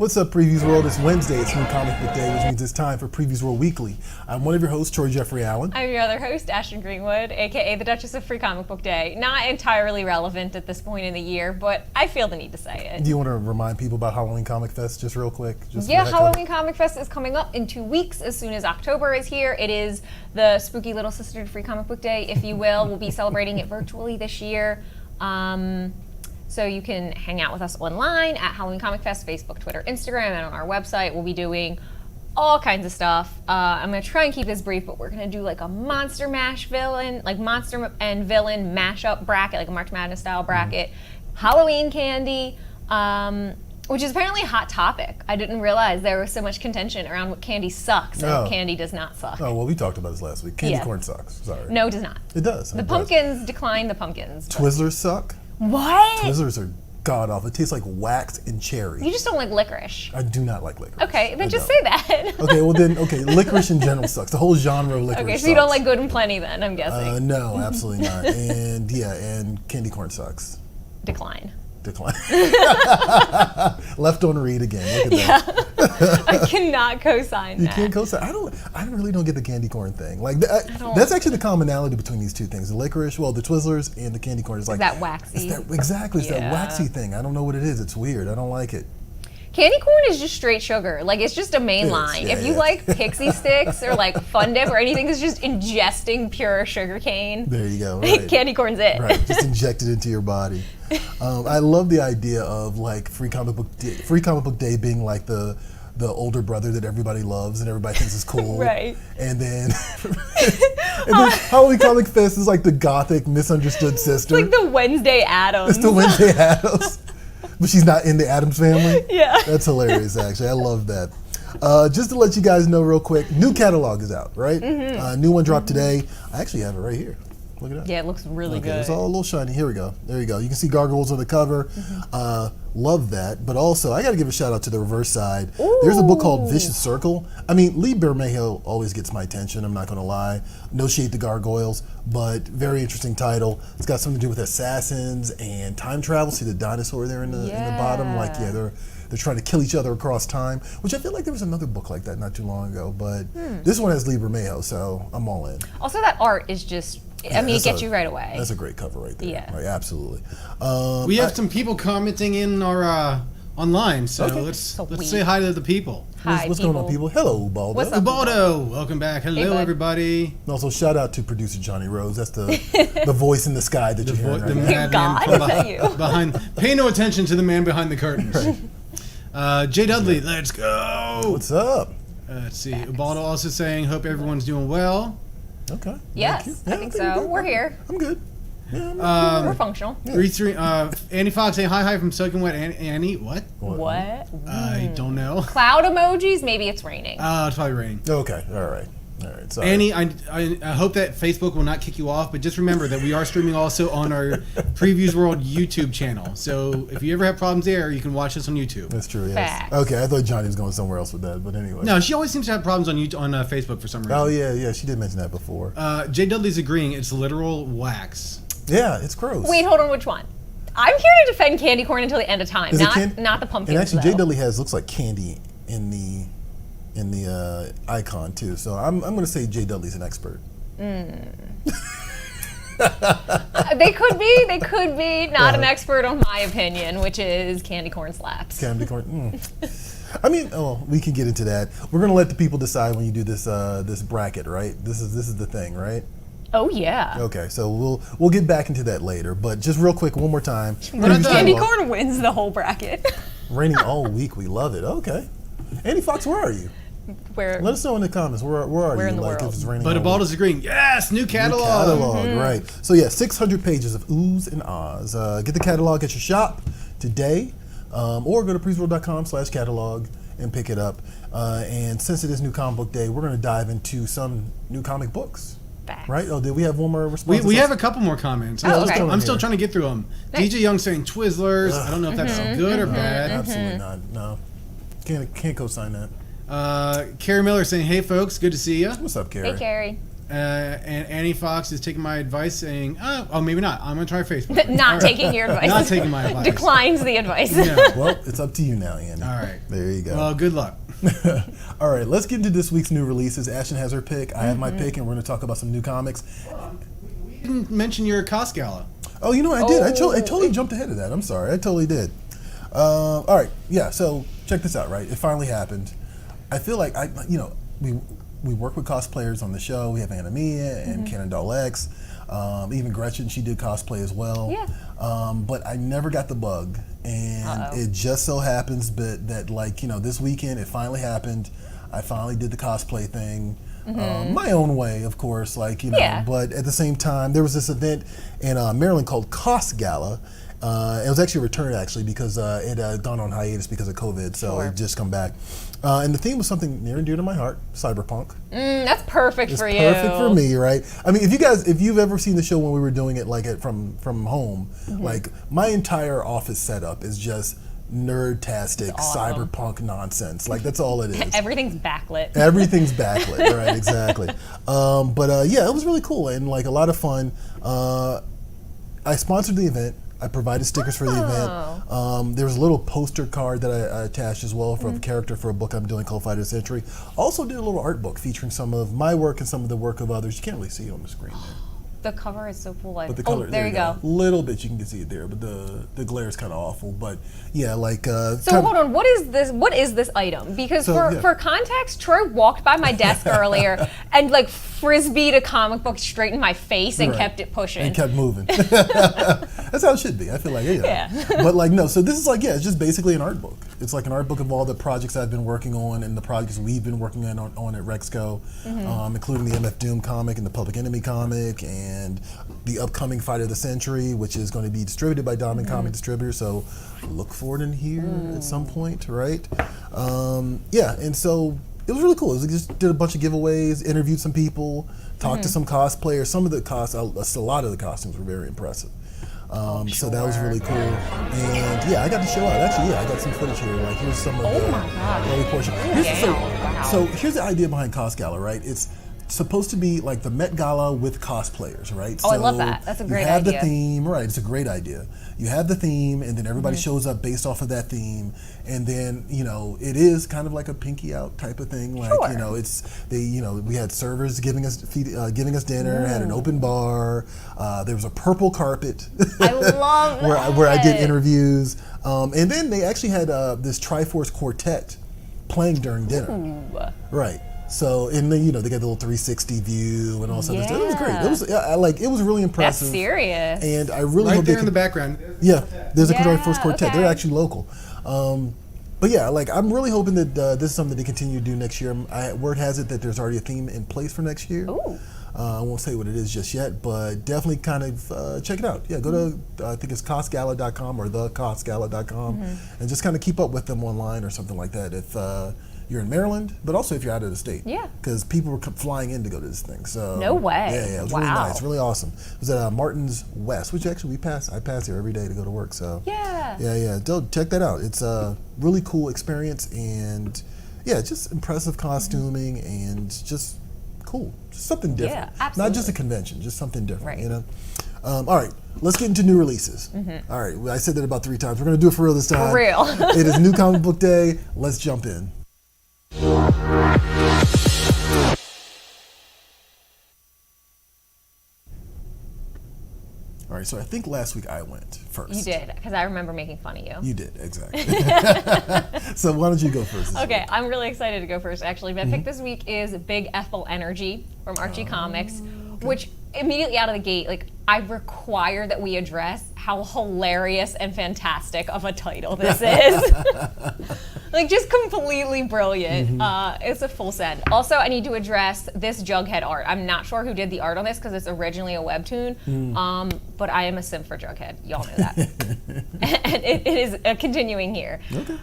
What's up, Previews World? It's Wednesday. It's New Comic Book Day, which means it's time for Previews World Weekly. I'm one of your hosts, Troy Jeffrey Allen. I'm your other host, Ashton Greenwood, aka the Duchess of Free Comic Book Day. Not entirely relevant at this point in the year, but I feel the need to say it. Do you want to remind people about Halloween Comic Fest just real quick? Yeah, Halloween Comic Fest is coming up in 2 weeks as soon as October is here. It is the spooky little sister to Free Comic Book Day, if you will. We'll be celebrating it virtually this year. So you can hang out with us online at Halloween Comic Fest, Facebook, Twitter, Instagram, and on our website. We'll be doing all kinds of stuff. I'm going to try and keep this brief, but we're going to do like a Monster Mash villain, like Monster and Villain mashup bracket, like a March Madness style bracket, Halloween candy, which is apparently a hot topic. I didn't realize there was so much contention around what candy sucks and candy does not suck. Oh, well, we talked about this last week. Candy corn sucks. Sorry. No, it does not. It does. The pumpkins decline the pumpkins. Twizzlers suck. What? Twizzlers are god awful. It tastes like wax and cherry. You just don't like licorice. I do not like licorice. Okay, then just say that. Okay, well then, licorice in general sucks. The whole genre of licorice Okay, so sucks. you don't like Good and Plenty then, I'm guessing. No, absolutely not. And yeah, and candy corn sucks. Decline. Left on read again. Look at that. I cannot co-sign that. You can't co-sign. I really don't get the candy corn thing. Like that's actually the commonality between these two things: the licorice, well, the Twizzlers, and the candy corn. Is like that waxy. Exactly, it's that waxy thing. I don't know what it is. It's weird. I don't like it. Candy corn is just straight sugar. Like, it's just a main line. Yeah, if you like Pixie Sticks or like Fun Dip or anything that's just ingesting pure sugar cane, there you go. Right. Candy corn's it. Right, just inject it into your body. I love the idea of like Free Comic Book Day being like the older brother that everybody loves and everybody thinks is cool. Right. And then Halloween Comic Fest is like the gothic, misunderstood sister. It's like the Wednesday Addams. It's the Wednesday Addams. But she's not in the Addams family? Yeah. That's hilarious, actually. I love that. Just to let you guys know real quick, new catalog is out, right? Mm-hmm. New one dropped today. I actually have it right here. Look at that. Yeah, it looks really good. It's all a little shiny. Here we go. There you go. You can see gargoyles on the cover. Mm-hmm. Love that. But also, I got to give a shout out to the reverse side. Ooh. There's a book called Vicious Circle. I mean, Lee Bermejo always gets my attention. I'm not going to lie. No shade to gargoyles, but very interesting title. It's got something to do with assassins and time travel. See the dinosaur there in the bottom? Like, yeah, they're trying to kill each other across time, which I feel like there was another book like that not too long ago. But this one has Lee Bermejo, so I'm all in. Also, that art is just... I mean, it gets you right away. That's a great cover right there. Yeah. Right, absolutely. We have some people commenting in our online, so let's say hi to the people. Hi, what's going on, people? Hello, Ubaldo. What's up, Ubaldo? Welcome back. Hello, everybody. And also, shout out to producer Johnny Rose. That's the voice in the sky that you're hearing right now. God, is that you? Pay no attention to the man behind the curtains. Jay Dudley, let's go. What's up? Let's see. Ubaldo also saying, hope everyone's doing well. Okay. Yes, I think so. We're here. I'm good. Yeah, we're functional. Yeah. Annie Fox saying hi from Soaking Wet. Annie, what? I don't know. Cloud emojis? Maybe it's raining. It's probably raining. Okay. All right. Sorry. Annie, I hope that Facebook will not kick you off, but just remember that we are streaming also on our Previews World YouTube channel. So if you ever have problems there, you can watch us on YouTube. That's true, yes. Facts. Okay, I thought Johnny was going somewhere else with that, but anyway. No, she always seems to have problems on Facebook for some reason. Oh, yeah, she did mention that before. Jay Dudley's agreeing it's literal wax. Yeah, it's gross. Wait, hold on, which one? I'm here to defend candy corn until the end of time, not the pumpkins. And actually, Jay Dudley looks like candy in the icon too, so I'm going to say Jay Dudley's an expert. They could be not an expert on my opinion, which is candy corn slaps. Candy corn. I mean, we can get into that. We're going to let the people decide when you do this this bracket, right? This is the thing, right? Oh yeah. Okay, so we'll get back into that later, but just real quick, one more time. Candy corn wins the whole bracket. Raining all week, we love it. Okay, Annie Fox, where are you? Let us know in the comments. Where are you? In the world. If it's raining. But Ubaldo's agreeing. Yes, new catalog. Right. So yeah, 600 pages of oohs and ahs. Get the catalog at your shop today, or go to PREVIEWSworld.com/catalog and pick it up. And since it is New Comic Book Day, we're going to dive into some new comic books. Facts. Right? Oh, did we have one more response? We have a couple more comments. I'm still trying to get through them. Nice. DJ Young saying Twizzlers. I don't know if that's good or bad. Absolutely not. No. Can't co-sign that. Carrie Miller saying, hey folks, good to see you. What's up, Carrie? Hey, Carrie. And Annie Fox is taking my advice, saying, "Oh, maybe not. I'm gonna try Facebook." Not taking your advice. Not taking my advice. Declines the advice. No. Well, it's up to you now, Annie. All right. There you go. Well, good luck. All right, let's get into this week's new releases. Ashton has her pick. I have my pick, and we're going to talk about some new comics. We didn't mention your Cost Gala. Oh, you know, I did. I totally jumped ahead of that. I'm sorry. I totally did. All right, yeah. So check this out. Right, it finally happened. I feel like we work with cosplayers on the show. We have Anna Mia and Cannon Doll X. Even Gretchen, she did cosplay as well. Yeah. But I never got the bug, and it just so happens that this weekend it finally happened. I finally did the cosplay thing. My own way, of course, Yeah. but at the same time, there was this event in Maryland called Cost Gala. It was actually a return, because it had gone on hiatus because of COVID, so it just come back. And the theme was something near and dear to my heart, cyberpunk. That's perfect for you. It's perfect for me, right? I mean, if you've ever seen the show when we were doing it from home, my entire office setup is just nerd-tastic awesome. cyberpunk nonsense. That's all it is. Everything's backlit. Everything's backlit, right? Exactly. Yeah, it was really cool and a lot of fun. I sponsored the event. I provided stickers for the event. There was a little poster card that I attached as well for a character for a book I'm doing called Fight of the Century. Also did a little art book featuring some of my work and some of the work of others. You can't really see it on the screen there. The cover is so cool. But the color, there you go. A little bit you can see it there, but the glare is kind of awful. But yeah, So hold on, what is this? What is this item? Because for context, Troy walked by my desk earlier and frisbeed a comic book straight in my face and kept it pushing. And kept moving. That's how it should be. I feel like But no. So this is it's just basically an art book. It's an art book of all the projects I've been working on and the projects we've been working on at Rexco, including the MF Doom comic and the Public Enemy comic and the upcoming Fight of the Century, which is going to be distributed by Diamond Comic Distributors. So look for it in here at some point, right? And so it was really cool. We just did a bunch of giveaways, interviewed some people, talked to some cosplayers. Some of the a lot of the costumes were very impressive. So that was really cool. And I got to show out. Actually, I got some footage here. Here's some of the early portion. So here's the idea behind Cost Gala, right? It's supposed to be the Met Gala with cosplayers, right? Oh, I love that. That's a great idea. You have the theme, right? It's a great idea. You have the theme, and then everybody shows up based off of that theme, and then it is kind of like a pinky out type of thing. We had servers giving us dinner, had an open bar. There was a purple carpet. I love that. where I did interviews, and then they actually had this Triforce quartet playing during dinner. Ooh. Right. So, and then, they got the little 360 view and all stuff. It was great. It was really impressive. That's serious. And I really right hope there in the background. There's a Triforce quartet. Okay. They're actually local. But I'm really hoping that this is something to continue to do next year. Word has it that there's already a theme in place for next year. Ooh. I won't say what it is just yet, but definitely kind of check it out. Yeah, go to, I think it's costgala.com or thecostgala.com and just kind of keep up with them online or something like that. If you're in Maryland, but also if you're out of the state. Yeah. Because people were flying in to go to this thing. So no way. Yeah, it was really nice, really awesome. It was at Martin's West, which actually I pass here every day to go to work. So yeah. Check that out. It's a really cool experience and just impressive costuming and just cool, just something different. Yeah, absolutely. Not just a convention, just something different. Right. All right, let's get into new releases. All right, I said that about 3 times. We're gonna do it for real this time. For real. It is New Comic Book Day. Let's jump in. All right, so I think last week I went first. You did, because I remember making fun of you. You did, exactly. So why don't you go first? Okay, I'm really excited to go first, actually. My pick this week is Big Ethel Energy from Archie Comics, which immediately out of the gate, I require that we address how hilarious and fantastic of a title this is. Just completely brilliant. It's a full send. Also, I need to address this Jughead art. I'm not sure who did the art on this because it's originally a webtoon, but I am a simp for Jughead. Y'all know that. And it is continuing here. Okay.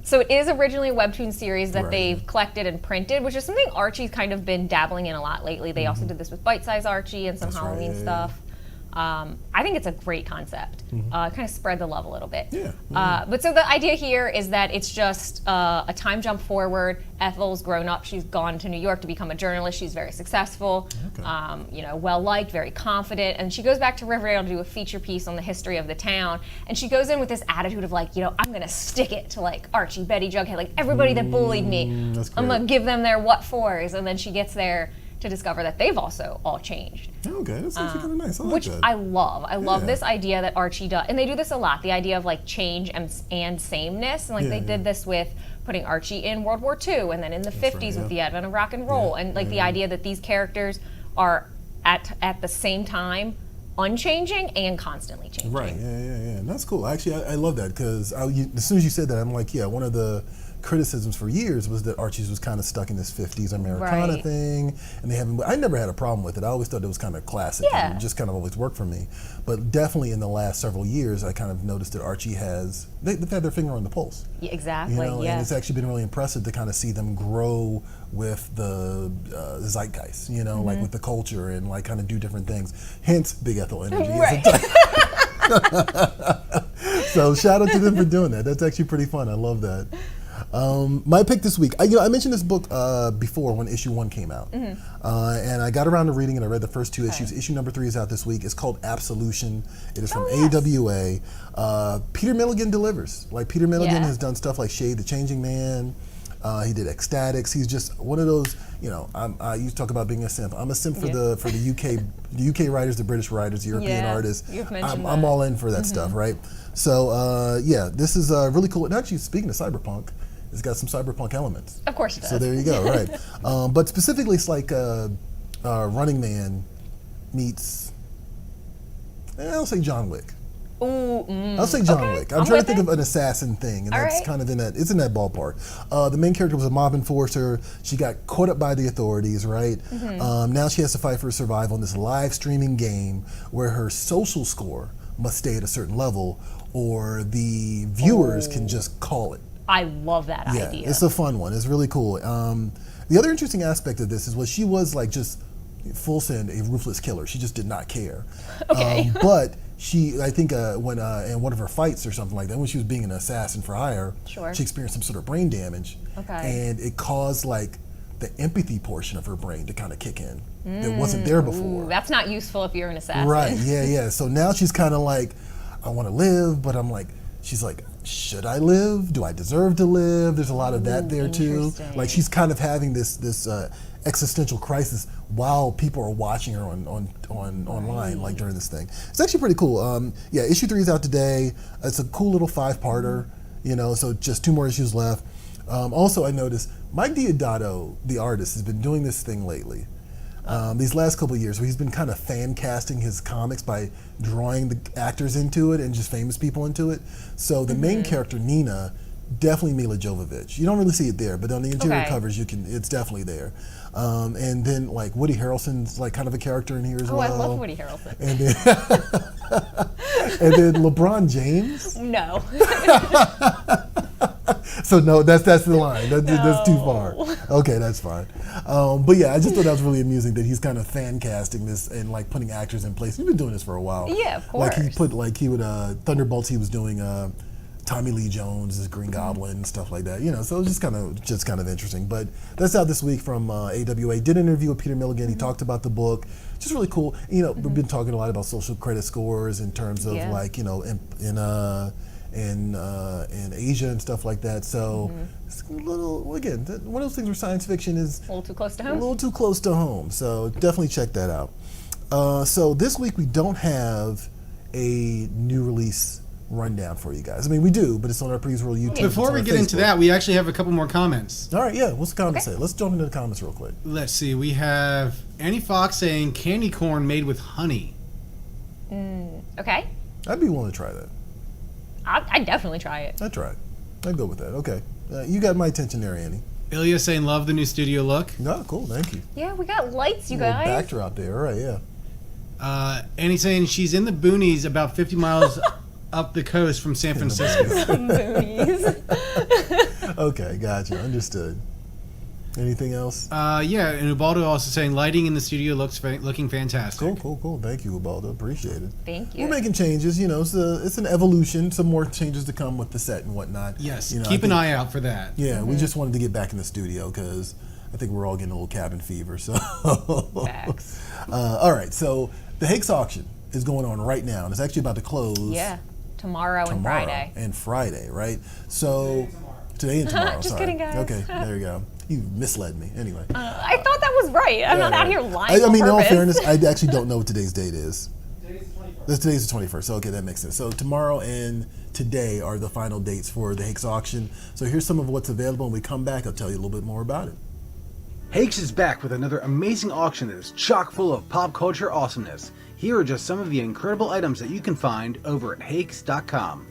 So it is originally a webtoon series that they've collected and printed, which is something Archie's kind of been dabbling in a lot lately. They also did this with Bite Size Archie and some Halloween stuff. I think it's a great concept. Kind of spread the love a little bit. Yeah. But so the idea here is that it's just a time jump forward. Ethel's grown up. She's gone to New York to become a journalist. She's very successful, well liked, very confident. And she goes back to Riverdale to do a feature piece on the history of the town. And she goes in with this attitude of like, I'm going to stick it to like Archie, Betty, Jughead, like everybody that bullied me. I'm going to give them their what fors. And then she gets there to discover that they've also all changed. Okay, that's actually kind of nice. I like which that. I love. I love this idea that Archie does. And they do this a lot, the idea of like change and sameness. And like they did this with putting Archie in World War II and then in the 50s with the advent of rock and roll. And like the idea that these characters are at the same time unchanging and constantly changing. Right, yeah. And that's cool. Actually, I love that because as soon as you said that, I'm like, one of the criticisms for years was that Archie's was kind of stuck in this 50s Americana thing, and I never had a problem with it. I always thought it was kind of classic and it just kind of always worked for me. But definitely in the last several years, I kind of noticed that Archie they've had their finger on the pulse. Yeah, exactly, And it's actually been really impressive to kind of see them grow with the zeitgeist, like with the culture and like kind of do different things. Hence, Big Ethel energy. So shout out to them for doing that. That's actually pretty fun. I love that. My pick this week, I mentioned this book before when issue 1 came out, and I got around to reading it. I read the first 2 issues. Issue number 3 is out this week. It's called Absolution. It is from AWA. Peter Milligan delivers. Like Peter Milligan has done stuff like Shade the Changing Man. He did Ecstatics. He's just one of those. You talk about being a simp. I'm a simp for the UK writers, the British writers, the European artists. You've mentioned I'm all in for that stuff, right? So this is really cool. And actually, speaking of cyberpunk, it's got some cyberpunk elements. Of course it does. So there you go, right? But specifically, it's like Running Man meets, I'll say John Wick. I'll say John Wick. I'm trying to think of an assassin thing, and that's kind of it's in that ballpark. The main character was a mob enforcer. She got caught up by the authorities, right? Now she has to fight for survival in this live streaming game where her social score must stay at a certain level, or the viewers can just call it. I love that idea. It's a fun one. It's really cool. The other interesting aspect of this is she was like just full send a ruthless killer. She just did not care. Okay. But I think when in one of her fights or something like that, when she was being an assassin for hire, she experienced some sort of brain damage. And it caused like the empathy portion of her brain to kind of kick in. That wasn't there before. That's not useful if you're an assassin. Right, yeah. So now she's kind of like, I want to live, but I'm like, she's like, should I live? Do I deserve to live? There's a lot of that there too. Like she's kind of having this existential crisis while people are watching her online, like during this thing. It's actually pretty cool. Issue 3 is out today. It's a cool little 5-parter, so just 2 more issues left. Also, I noticed Mike Deodato, the artist, has been doing this thing lately. These last couple of years, where he's been kind of fan casting his comics by drawing the actors into it and just famous people into it. So the main character, Nina, definitely Mila Jovovich. You don't really see it there, but on the interior covers, it's definitely there. And then like Woody Harrelson's like kind of a character in here as well. I love Woody Harrelson. And then, and then LeBron James. No. So no, that's the line. That's too far. Okay, that's fine. But yeah, I just thought that was really amusing that he's kind of fan casting this and like putting actors in place. He's been doing this for a while. Yeah, of course. He would Thunderbolts. He was doing Tommy Lee Jones as Green Goblin and stuff like that. So it was just kind of interesting. But that's out this week from AWA. Did an interview with Peter Milligan. He talked about the book. Just really cool. We've been talking a lot about social credit scores in terms of like in Asia and stuff like that. So it's a little, again, one of those things where science fiction is a little too close to home. A little too close to home. So definitely check that out. So this week we don't have a new release rundown for you guys. I mean, we do, but it's on our PREVIEWSworld YouTube. Before we get into that, we actually have a couple more comments. All right, yeah. What's the comments say? Let's jump into the comments real quick. Let's see. We have Annie Fox saying candy corn made with honey. Okay. I'd be willing to try that. I'd definitely try it. I'd try it. I'd go with that. Okay. You got my attention there, Annie. Ilya saying love the new studio look. No, cool. Thank you. Yeah, we got lights, you guys. guys. Backdrop there. All right, yeah. Annie saying she's in the boonies about 50 miles up the coast from San Francisco. Boonies. Okay, gotcha. Understood. Anything else? Yeah, and Ubaldo also saying lighting in the studio looking fantastic. Cool. Thank you, Ubaldo. Appreciate it. Thank you. We're making changes. It's an evolution. Some more changes to come with the set and whatnot. Yes, keep an eye out for that. Yeah, we just wanted to get back in the studio because I think we're all getting a little cabin fever. So, Facts. All right. So the Hicks Auction is going on right now, and it's actually about to close. Yeah, tomorrow and Friday. And Friday, right? So today and tomorrow. Just sorry. kidding, guys. Okay, there you go. You misled me. Anyway. I thought that was right. I'm not out here lying. I mean, in all purpose. fairness, I actually don't know what today's date is. Today's the 21st. Today's the 21st. So, okay, that makes sense. So tomorrow and today are the final dates for the Hicks Auction. So here's some of what's available. When we come back, I'll tell you a little bit more about it. Hicks is back with another amazing auction that is chock full of pop culture awesomeness. Here are just some of the incredible items that you can find over at Hicks.com.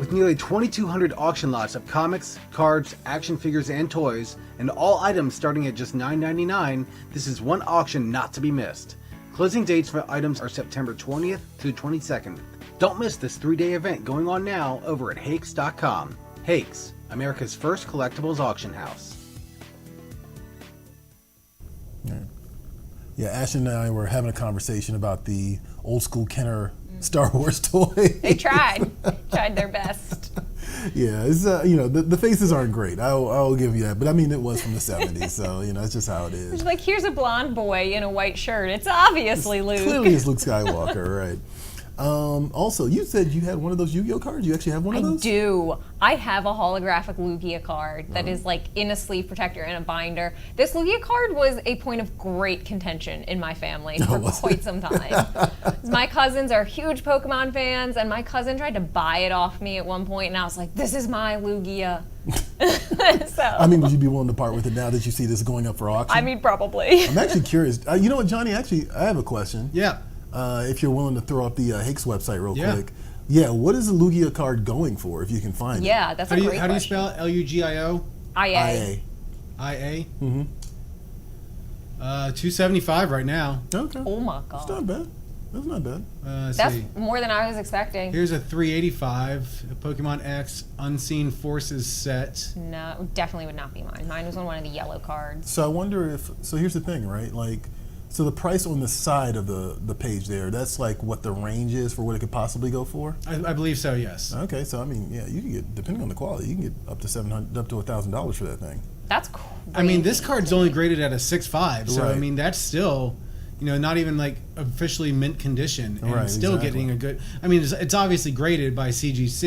Nearly 2,200 auction lots of comics, cards, action figures, and toys, and all items starting at just $9.99, this is one auction not to be missed. Closing dates for items are September 20th to 22nd. Don't miss this 3-day event going on now over at Hicks.com. Hicks, America's first collectibles auction house. Yeah, Ashton and I were having a conversation about the old school Kenner Star Wars toy. They tried their best. Yeah, it's the faces aren't great. I'll give you that, but I mean it was from the 70s, so it's just how it is. It's like, here's a blonde boy in a white shirt. It's obviously Luke. Clearly, it's Luke Skywalker, right? Also, you said you had one of those Yu-Gi-Oh cards. You actually have one of those? I do. I have a holographic Lugia card that is like in a sleeve protector and a binder. This Lugia card was a point of great contention in my family for quite some time. My cousins are huge Pokemon fans, and my cousin tried to buy it off me at one point, and I was like, this is my Lugia. So, I mean, would you be willing to part with it now that you see this going up for auction? I mean, probably. I'm actually curious. You know what, Johnny? Actually, I have a question. Yeah. If you're willing to throw up the Hicks website real quick. Yeah, what is the Lugia card going for, if you can find it? Yeah, that's a great question. How do you spell it? Lugio? IA. IA? Mm-hmm. $275 right now. Okay. Oh my That's god. not bad. That's not bad. Let's That's see. more than I was expecting. Here's a $385 a Pokemon X Unseen Forces set. No, definitely would not be mine. Mine was on one of the yellow cards. So I wonder if, so here's the thing, right? Like, so the price on the side of the page there, that's like what the range is for what it could possibly go for? I believe so, yes. Okay, so I mean, yeah, you can get, depending on the quality, you can get up to $1,000 for that thing. That's crazy. I mean, this card's only graded at a 6.5, so Right. I mean, that's still, not even like officially mint condition, and Right, still exactly. getting a good. I mean, it's obviously graded by CGC.